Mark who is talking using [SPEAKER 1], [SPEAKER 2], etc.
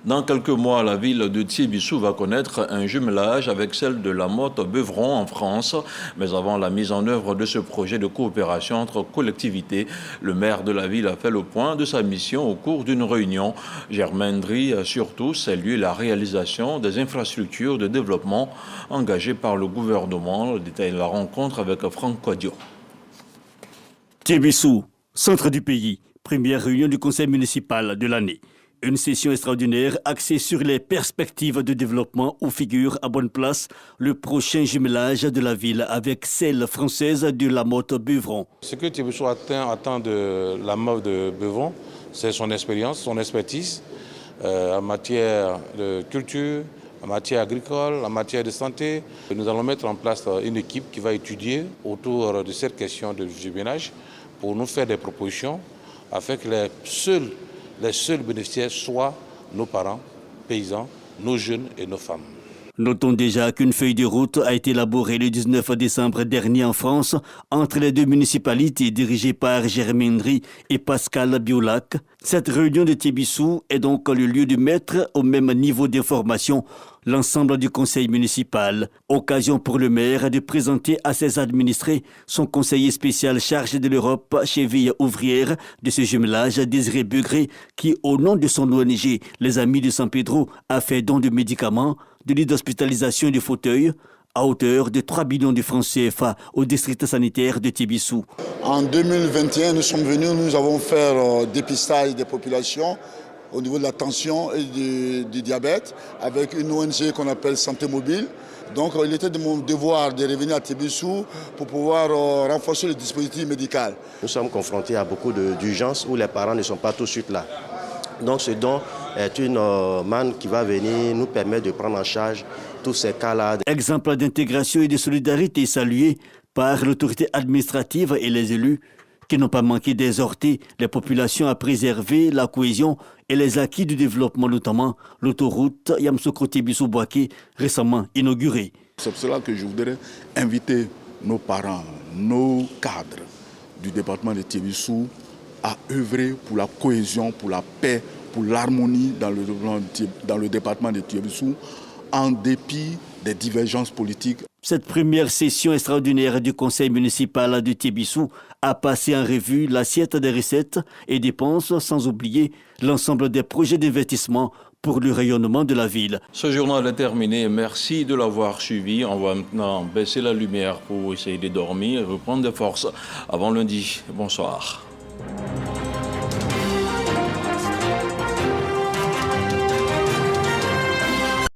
[SPEAKER 1] Dans quelques mois, la ville de Thiébissou va connaître un jumelage avec celle de La Motte-Beuvron en France. Mais avant la mise en œuvre de ce projet de coopération entre collectivités, le maire de la ville a fait le point de sa mission au cours d'une réunion. Germain Ndri a surtout salué la réalisation des infrastructures de développement engagées par le gouvernement. Le détail de la rencontre avec Franck Kodio.
[SPEAKER 2] Thiébissou, centre du pays, première réunion du conseil municipal de l'année. Une session extraordinaire axée sur les perspectives de développement où figure à bonne place le prochain jumelage de la ville avec celle française de La Motte-Beuvron.
[SPEAKER 3] Ce que Thiébissou attend de La Motte-Beuvron, c'est son expérience, son expertise en matière de culture, en matière agricole, en matière de santé. Nous allons mettre en place une équipe qui va étudier autour de cette question de jumelage pour nous faire des propositions afin que les seuls bénéficiaires soient nos parents, paysans, nos jeunes et nos femmes.
[SPEAKER 2] Notons déjà qu'une feuille de route a été élaborée le 19 décembre dernier en France entre les deux municipalités dirigées par Germain Ndri et Pascal Biolac. Cette réunion de Thiébissou est donc le lieu de mettre au même niveau d'information l'ensemble du conseil municipal. Occasion pour le maire de présenter à ses administrés son conseiller spécial chargé de l'Europe, cheville ouvrière de ce jumelage, Désiré Begré, qui, au nom de son ONG, les Amis de San Pedro, a fait don de médicaments, de lits d'hospitalisation et de fauteuils à hauteur de 3 millions de francs CFA au district sanitaire de Thiébissou.
[SPEAKER 4] En 2021, nous sommes venus, nous avons fait dépistage des populations au niveau de la tension et du diabète avec une ONG qu'on appelle Santé Mobile. Donc il était de mon devoir de revenir à Thiébissou pour pouvoir renforcer le dispositif médical.
[SPEAKER 5] Nous sommes confrontés à beaucoup d'urgences où les parents ne sont pas tout de suite là. Donc ce don est une manne qui va venir nous permettre de prendre en charge tous ces cas-là.
[SPEAKER 2] Exemple d'intégration et de solidarité salué par l'autorité administrative et les élus qui n'ont pas manqué d'exhorter les populations à préserver la cohésion et les acquis du développement, notamment l'autoroute Yamoussoukro-Thiébissou-Boaké récemment inaugurée.
[SPEAKER 6] C'est pour cela que je voudrais inviter nos parents, nos cadres du département de Thiébissou à œuvrer pour la cohésion, pour la paix, pour l'harmonie dans le département de Thiébissou, en dépit des divergences politiques.
[SPEAKER 2] Cette première session extraordinaire du conseil municipal de Thiébissou a passé en revue l'assiette des recettes et dépenses, sans oublier l'ensemble des projets d'investissement pour le rayonnement de la ville.
[SPEAKER 1] Ce journal est terminé. Merci de l'avoir suivi. On va maintenant baisser la lumière pour essayer de dormir et reprendre des forces avant lundi. Bonsoir.